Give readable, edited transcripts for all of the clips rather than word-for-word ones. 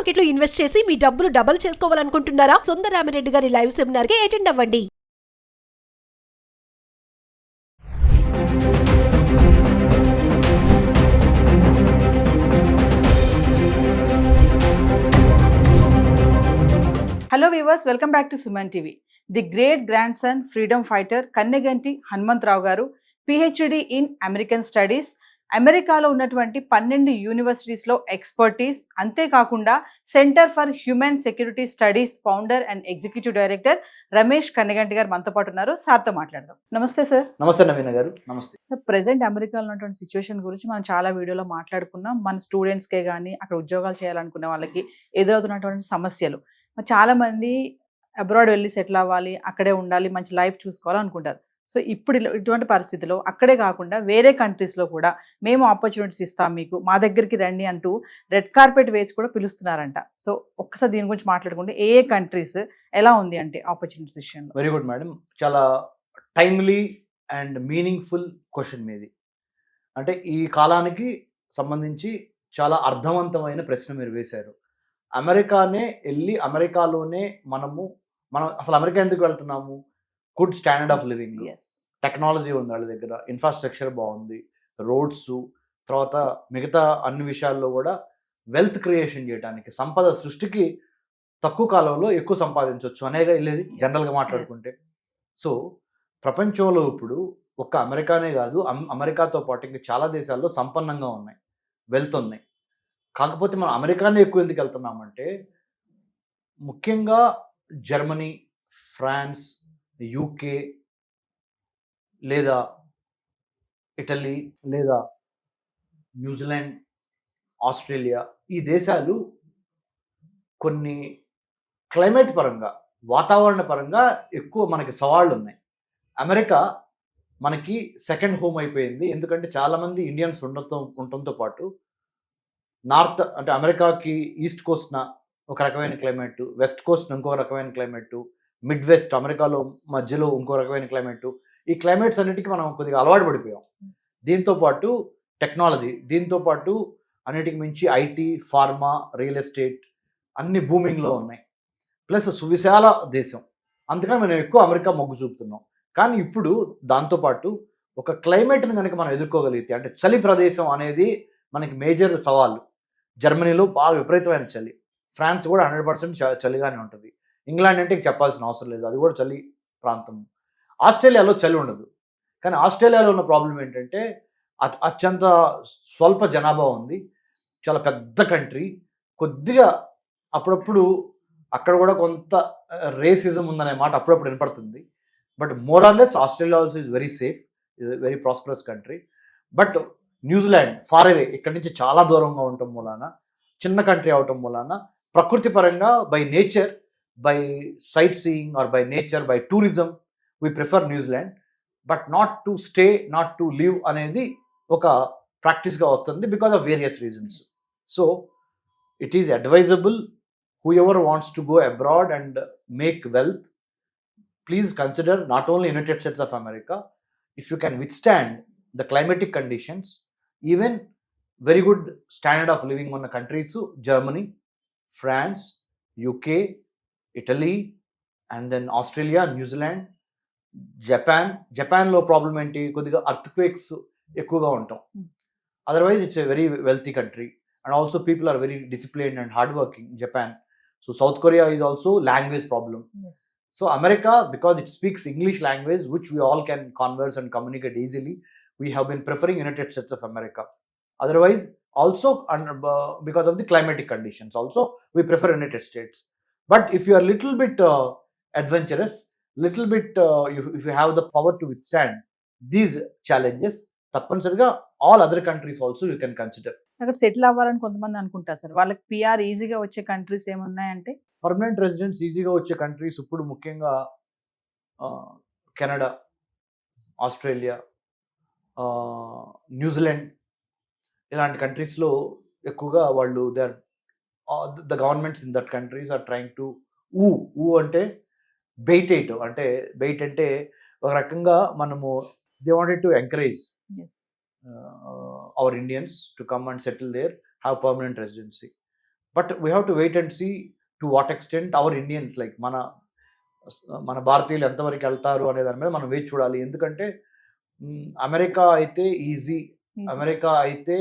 Market లో invest చేసి మీ డబ్బులు డబుల్ చేసుకోవాలనుకుంటున్నారా? సుందరరామిరెడ్డి గారి లైవ్ సెమినార్ కి అటెండ్ అవ్వండి. Hello viewers, welcome back to Suman TV. The great grandson freedom fighter Kanneganti Hanumantrao garu PhD in American Studies, అమెరికాలో ఉన్నటువంటి 12 యూనివర్సిటీస్లో expertise, అంతేకాకుండా centre for human security studies founder and executive director Ramesh Kanneganti గారు మనతో పాటు ఉన్నారు. సార్తో మాట్లాడదాం. నమస్తే సార్. నమస్తే నవీన గారు. నమస్తే సార్, ప్రెసెంట్ అమెరికాలో ఉన్నటువంటి సిచ్యువేషన్ గురించి మనం చాలా వీడియోలో మాట్లాడుకున్నాం. మన స్టూడెంట్స్కే కానీ అక్కడ ఉద్యోగాలు చేయాలనుకునే వాళ్ళకి ఎదురవుతున్నటువంటి సమస్యలు. చాలా మంది అబ్రాడ్ వెళ్ళి సెటిల్ అవ్వాలి, అక్కడే ఉండాలి, మంచి లైఫ్ చూసుకోవాలి అనుకుంటారు. సో ఇప్పుడు ఇటువంటి పరిస్థితిలో అక్కడే కాకుండా వేరే కంట్రీస్లో కూడా మేము ఆపర్చునిటీస్ ఇస్తాం, మీకు మా దగ్గరికి రండి అంటూ రెడ్ కార్పెట్ వేసి కూడా పిలుస్తున్నారంట. సో ఒక్కసారి దీని గురించి మాట్లాడుకుంటే ఏ కంట్రీస్ ఎలా ఉంది అంటే ఆపర్చునిటీస్ విషయంలో? వెరీ గుడ్ మేడం, చాలా టైమ్లీ అండ్ మీనింగ్ఫుల్ క్వశ్చన్ మీది. అంటే ఈ కాలానికి సంబంధించి చాలా అర్థవంతమైన ప్రశ్న మీరు వేశారు. అమెరికానే వెళ్ళి అమెరికాలోనే మనం అసలు అమెరికా ఎందుకు వెళ్తున్నాము? Good standard of living, technology ఉంది వాళ్ళ దగ్గర, ఇన్ఫ్రాస్ట్రక్చర్ బాగుంది, రోడ్స్, తర్వాత మిగతా అన్ని విషయాల్లో కూడా వెల్త్ క్రియేషన్ చేయడానికి, సంపద సృష్టికి తక్కువ కాలంలో ఎక్కువ సంపాదించవచ్చు అనేగా వెళ్ళేది జనరల్గా మాట్లాడుకుంటే. సో ప్రపంచంలో ఇప్పుడు ఒక్క అమెరికానే కాదు, అమెరికాతో పాటు ఇంకా చాలా దేశాల్లో సంపన్నంగా ఉన్నాయి, వెల్త్ ఉన్నాయి. కాకపోతే మనం అమెరికానే ఎక్కువ ఎందుకు వెళ్తున్నామంటే, ముఖ్యంగా జర్మనీ, ఫ్రాన్స్, యూకే లేదా ఇటలీ లేదా న్యూజిలాండ్, ఆస్ట్రేలియా, ఈ దేశాలు కొన్ని క్లైమేట్ పరంగా, వాతావరణ పరంగా ఎక్కువ మనకి సవాళ్ళు ఉన్నాయి. అమెరికా మనకి సెకండ్ హోమ్ అయిపోయింది. ఎందుకంటే చాలామంది ఇండియన్స్ ఉండటంతో పాటు నార్త్ అంటే అమెరికాకి ఈస్ట్ కోస్ట్న ఒక రకమైన క్లైమేట్, వెస్ట్ కోస్ట్ ఇంకో రకమైన క్లైమేట్, మిడ్ వెస్ట్ అమెరికాలో మధ్యలో ఇంకో రకమైన క్లైమేట్. ఈ క్లైమేట్స్ అన్నిటికీ మనం కొద్దిగా అలవాటు పడిపోయాం. దీంతోపాటు టెక్నాలజీ, దీంతోపాటు అన్నిటికి మించి ఐటీ, ఫార్మా, రియల్ ఎస్టేట్ అన్ని బూమింగ్లో ఉన్నాయి. ప్లస్ సువిశాల దేశం, అందుకని మనం ఎక్కువ అమెరికా మొగ్గు చూపుతున్నాం. కానీ ఇప్పుడు దాంతోపాటు ఒక క్లైమేట్ని కనుక మనం ఎదుర్కోగలిగితే, అంటే చలి ప్రదేశం అనేది మనకి మేజర్ సవాళ్ళు. జర్మనీలో బాగా విపరీతమైన చలి, ఫ్రాన్స్ కూడా 100% చలిగానే ఉంటుంది, ఇంగ్లాండ్ అంటే చెప్పాల్సిన అవసరం లేదు, అది కూడా చలి ప్రాంతం. ఆస్ట్రేలియాలో చలి ఉండదు. కానీ ఆస్ట్రేలియాలో ఉన్న ప్రాబ్లం ఏంటంటే అత్యంత స్వల్ప జనాభా ఉంది, చాలా పెద్ద కంట్రీ, కొద్దిగా అప్పుడప్పుడు అక్కడ కూడా కొంత రేసిజం ఉందనే మాట అప్పుడప్పుడు వినపడుతుంది. But more or less Australia also is very safe, very prosperous country. But New Zealand far away, ఇక్కడి నుంచి చాలా దూరంగా ఉండటం మూలాన, చిన్న కంట్రీ అవటం మూలాన, ప్రకృతి పరంగా by nature, by sightseeing or by nature, by tourism, we prefer New Zealand. But not to stay, not to live అనేది ఒక ప్రాక్టీస్గా వస్తుంది because of various reasons. So it is advisable, whoever wants to go abroad and make wealth, please consider not only United States of America. If you can withstand the climatic conditions, even very good standard of living ఉన్న countries Germany, France, UK, Italy, and then Australia, New Zealand, జపాన్లో problem ఏంటి, కొద్దిగా earthquakes ఎక్కువగా ఉంటాం. Otherwise it's a very wealthy country and also people are very disciplined and hard working, Japan. So South Korea is also language problem. So America, because it speaks English language, which we all can converse and communicate easily, we have been preferring United States of America. Otherwise, also because of the climatic conditions, also we prefer United States. But if you are little bit adventurous, little bit if you have the power to withstand these challenges, తప్పనిసరిగా all other countries also you can consider. అక్కడ settle అవ్వాలని కొంతమంది అనుకుంటారు sir, వాళ్ళకి PR ఈజీగా వచ్చే countries ఏమున్నాయంటే? Permanent residence ఈజీగా వచ్చే కంట్రీస్ ఇప్పుడు ముఖ్యంగా కెనడా, ఆస్ట్రేలియా, న్యూజిలాండ్ ఇలాంటి కంట్రీస్లో ఎక్కువగా వాళ్ళు the governments in that countries are trying to అంటే బెయిట్ అంటే ఒక రకంగా మనము they wanted to encourage our Indians to come and settle there, have permanent residency. But we have to wait and see to what extent our Indians like మన భారతీయులు ఎంతవరకు వెళ్తారు అనే దాని మీద మనం వేచి చూడాలి. ఎందుకంటే అమెరికా అయితే ఈజీ, అమెరికా అయితే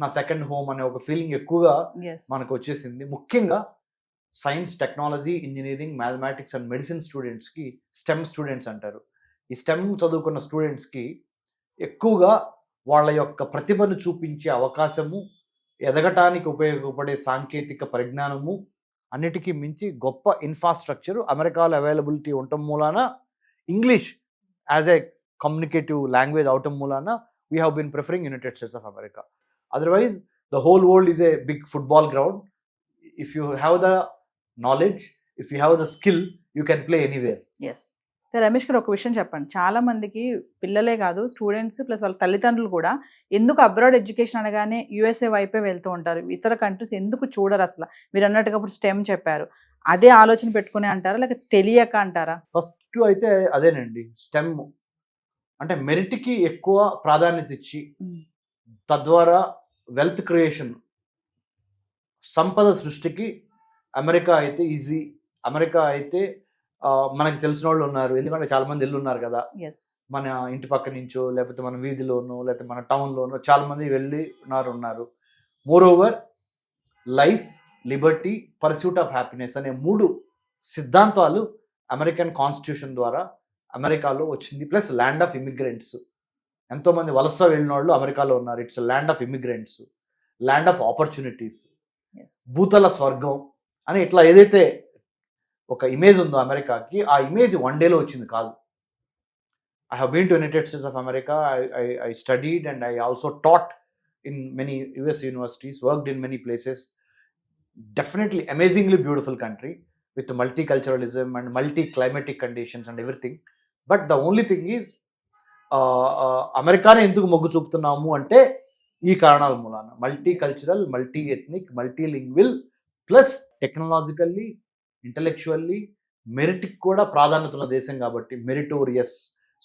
నా సెకండ్ హోమ్ అనే ఒక ఫీలింగ్ ఎక్కువగా మనకు వచ్చేసింది. ముఖ్యంగా science, technology, engineering, mathematics and medicine స్టూడెంట్స్కి స్టెమ్ స్టూడెంట్స్ అంటారు. ఈ స్టెమ్ చదువుకున్న స్టూడెంట్స్కి ఎక్కువగా వాళ్ళ యొక్క ప్రతిభను చూపించే అవకాశము, ఎదగటానికి ఉపయోగపడే సాంకేతిక పరిజ్ఞానము, అన్నిటికీ మించి గొప్ప ఇన్ఫ్రాస్ట్రక్చర్ అమెరికాలో అవైలబిలిటీ ఉండటం మూలాన, English as a communicative language అవటం మూలాన we have been preferring United States of America. Otherwise the whole world is a big football ground. If you have the knowledge, if you have the skill, you can play anywhere. Yes. Ramesh గారు ఒక విషయం చెప్పండి, చాలా మందికి పిల్లలే కాదు students plus వాళ్ళ తల్లిదండ్రులు కూడా ఎందుకు అబ్రాడ్ ఎడ్యుకేషన్ అనగానే యుఎస్ఏ వైపే వెళ్తూ ఉంటారు, ఇతర కంట్రీస్ ఎందుకు చూడరు? అసలు మీరు అన్నట్టుగా ఇప్పుడు స్టెమ్ చెప్పారు, అదే ఆలోచన పెట్టుకుని అంటారా లేక తెలియక అంటారా? ఫస్ట్ అయితే అదేనండి, స్టెమ్ అంటే మెరిట్కి ఎక్కువ ప్రాధాన్యత ఇచ్చి తద్వారా వెల్త్ క్రియేషన్, సంపద సృష్టికి అమెరికా అయితే ఈజీ. అమెరికా అయితే మనకి తెలిసిన వాళ్ళు ఉన్నారు, ఎందుకంటే చాలా మంది ఇల్లు ఉన్నారు కదా, మన ఇంటి పక్క నుంచో లేకపోతే మన వీధిలోనో లేకపోతే మన టౌన్లోనో చాలా మంది వెళ్ళి ఉన్నారు. More over life, Liberty, pursuit of happiness అనే 3 సిద్ధాంతాలు అమెరికన్ కాన్స్టిట్యూషన్ ద్వారా అమెరికాలో వచ్చింది. ప్లస్ ల్యాండ్ ఆఫ్ ఇమిగ్రెంట్స్, ఎంతోమంది వలస వెళ్ళిన వాళ్ళు అమెరికాలో ఉన్నారు. It's land of immigrants, land of opportunities, భూతల స్వర్గం అని ఇట్లా ఏదైతే ఒక ఇమేజ్ ఉందో అమెరికాకి, ఆ ఇమేజ్ వన్ డేలో వచ్చింది కాదు. I have been to United States of America. I studied and I also taught in many US universities, worked in many places. Definitely amazingly beautiful country with multiculturalism and multi-climatic conditions and everything. But the only thing is, అమెరికానే ఎందుకు మొగ్గు చూపుతున్నాము అంటే ఈ కారణాల మూలాన, multicultural, multi ethnic, multilingual, plus technologically, intellectually, మెరిట్కి కూడా ప్రాధాన్యత ఉన్న దేశం కాబట్టి meritorious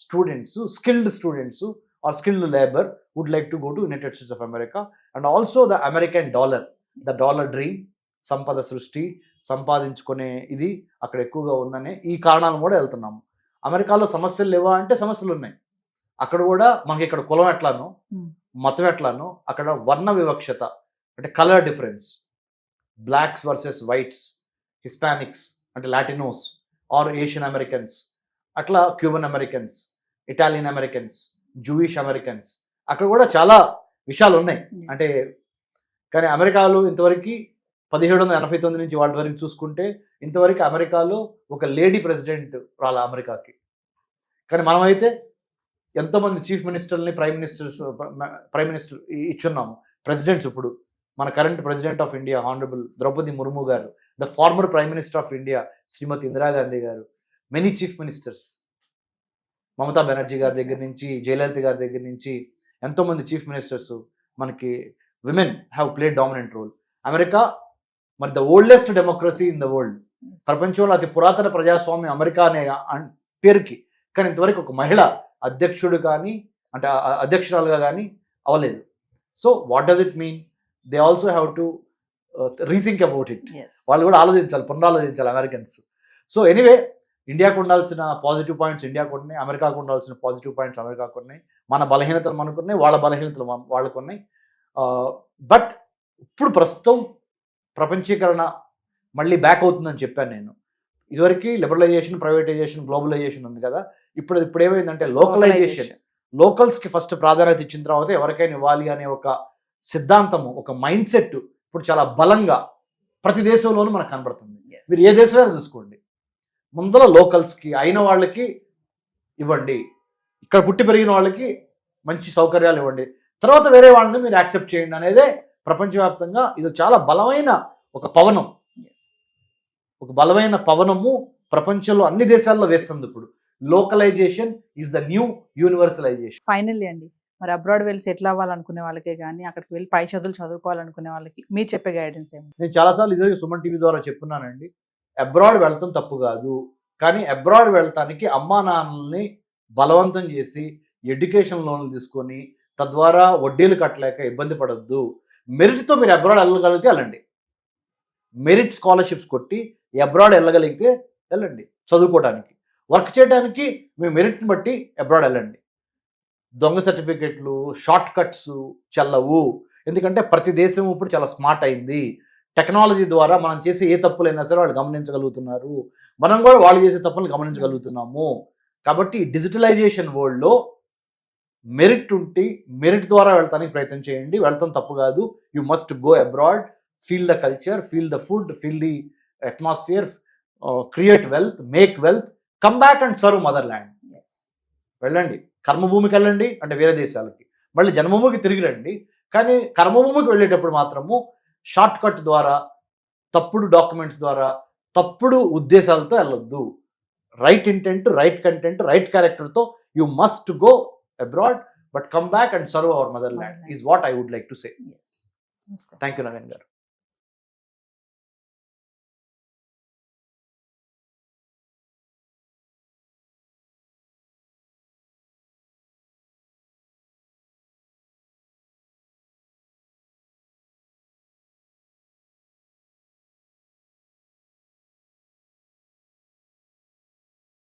students, skilled students or skilled labour would like to go to United States of America. And also the American dollar, the dollar dream, సంపద సృష్టి, సంపాదించుకునే ఇది అక్కడ ఎక్కువగా ఉందనే ఈ కారణాలు కూడా వెళ్తున్నాము. అమెరికాలో సమస్యలు లేవా అంటే సమస్యలు ఉన్నాయి. అక్కడ కూడా మనకి ఇక్కడ కులం ఎట్లానో, మతం ఎట్లానో, అక్కడ వర్ణ వివక్షత అంటే colour difference, blocks versus whites, Hispanics అంటే లాటినోస్ ఆర్ ఏషియన్ అమెరికన్స్, అట్లా Cuban Americans, Italian Americans, Jewish Americans, అక్కడ కూడా చాలా విషయాలు ఉన్నాయి. అంటే కానీ అమెరికాలో ఇంతవరకు 1789 నుంచి వాళ్ళ వరకు చూసుకుంటే ఇంతవరకు అమెరికాలో ఒక లేడీ ప్రెసిడెంట్ రాలా అమెరికాకి. కానీ మనమైతే ఎంతోమంది చీఫ్ మినిస్టర్ని, ప్రైమ్ మినిస్టర్ ఇచ్చున్నాము. ప్రెసిడెంట్స్ ఇప్పుడు మన current president of India honourable Draupadi Murmu garu, the former prime minister of India Shrimati Indira Gandhi garu, many chief ministers, Mamata Banerjee గారి దగ్గర నుంచి, జయలలిత గారి దగ్గర నుంచి ఎంతోమంది చీఫ్ మినిస్టర్స్ మనకి women have played dominant role. America మరి the oldest democracy in the world, ప్రపంచంలో అతి పురాతన ప్రజాస్వామ్యం అమెరికా అనే పేరుకి. కానీ ఇంతవరకు ఒక మహిళ అధ్యక్షుడు కానీ అంటే అధ్యక్షురాలుగా కానీ అవ్వలేదు. So what does it mean? They also have to rethink about it. వాళ్ళు కూడా ఆలోచించాలి, పునరాలోచించాలి అమెరికన్స్. సో ఎనీవే, ఇండియాకు ఉండాల్సిన పాజిటివ్ పాయింట్స్ ఇండియాకు ఉన్నాయి, అమెరికాకు ఉండాల్సిన పాజిటివ్ పాయింట్స్ అమెరికాకు ఉన్నాయి, మన బలహీనతలు మనకున్నాయి, వాళ్ళ బలహీనతలు వాళ్ళకు ఉన్నాయి. బట్ ఇప్పుడు ప్రస్తుతం ప్రపంచీకరణ మళ్ళీ బ్యాక్ అవుతుందని చెప్పాను నేను. ఇదివరకు లిబరలైజేషన్, ప్రైవేటైజేషన్, గ్లోబలైజేషన్ ఉంది కదా. ఇప్పుడు ఏమైందంటే లోకలైజేషన్, లోకల్స్కి ఫస్ట్ ప్రాధాన్యత ఇచ్చిన తర్వాత ఎవరికైనా ఇవ్వాలి అనే ఒక సిద్ధాంతము, ఒక మైండ్ సెట్ ఇప్పుడు చాలా బలంగా ప్రతి దేశంలోనూ మనకు కనబడుతుంది. మీరు ఏ దేశమైనా చూసుకోండి, ముందర లోకల్స్కి అయిన వాళ్ళకి ఇవ్వండి, ఇక్కడ పుట్టి పెరిగిన వాళ్ళకి మంచి సౌకర్యాలు ఇవ్వండి, తర్వాత వేరే వాళ్ళని మీరు యాక్సెప్ట్ చేయండి అనేదే ప్రపంచవ్యాప్తంగా ఇది చాలా బలమైన ఒక పవనం. ఒక బలమైన పవనము ప్రపంచంలో అన్ని దేశాల్లో వేస్తుంది. ఇప్పుడు localisation is the new universalisation. Finally అండి, మరి అబ్రాడ్ వెళ్ళి సెటిల్ అవ్వాలనుకునే వాళ్ళకే కానీ అక్కడికి వెళ్ళి పై చదువులు చదువుకోవాలనుకునే వాళ్ళకి మీరు చెప్పే గైడెన్స్ ఏమి? నేను చాలాసార్లు ఇదే సుమన్ టీవీ ద్వారా చెప్పున్నానండి, అబ్రాడ్ వెళ్తాం తప్పు కాదు, కానీ అబ్రాడ్ వెళ్తానికి అమ్మా నాన్నల్ని బలవంతం చేసి ఎడ్యుకేషన్ లోన్లు తీసుకొని తద్వారా వడ్డీలు కట్టలేక ఇబ్బంది పడొద్దు. మెరిట్తో మీరు అబ్రాడ్ వెళ్ళగలిగితే వెళ్ళండి. మెరిట్ స్కాలర్షిప్స్ కొట్టి అబ్రాడ్ వెళ్ళగలిగితే వెళ్ళండి చదువుకోవడానికి. వర్క్ చేయడానికి మీ మెరిట్ని బట్టి అబ్రాడ్ వెళ్ళండి. దొంగ సర్టిఫికెట్లు, షార్ట్ కట్స్ చెల్లవు. ఎందుకంటే ప్రతి దేశం ఇప్పుడు చాలా స్మార్ట్ అయింది. టెక్నాలజీ ద్వారా మనం చేసే ఏ తప్పులైనా సరే వాళ్ళు గమనించగలుగుతున్నారు. మనం కూడా వాళ్ళు చేసే తప్పులను గమనించగలుగుతున్నాము. కాబట్టి డిజిటలైజేషన్ వరల్డ్లో మెరిట్ ఉంటే మెరిట్ ద్వారా వెళ్తానికి ప్రయత్నం చేయండి. వెళ్తాం తప్పు కాదు. You must go abroad, feel the culture, feel the food, feel the atmosphere, create wealth, make wealth, come back and serve mother land. వెళ్ళండి, కర్మభూమికి వెళ్ళండి అంటే వేరే దేశాలకి, మళ్ళీ జన్మభూమికి తిరిగి రండి. కానీ కర్మభూమికి వెళ్ళేటప్పుడు మాత్రము షార్ట్ కట్ ద్వారా, తప్పుడు డాక్యుమెంట్స్ ద్వారా, తప్పుడు ఉద్దేశాలతో వెళ్ళొద్దు. Right intent, right content, right క్యారెక్టర్తో you must go abroad but come back and serve our motherland is what I would like to say. Yes. Thank you, Naveen garu.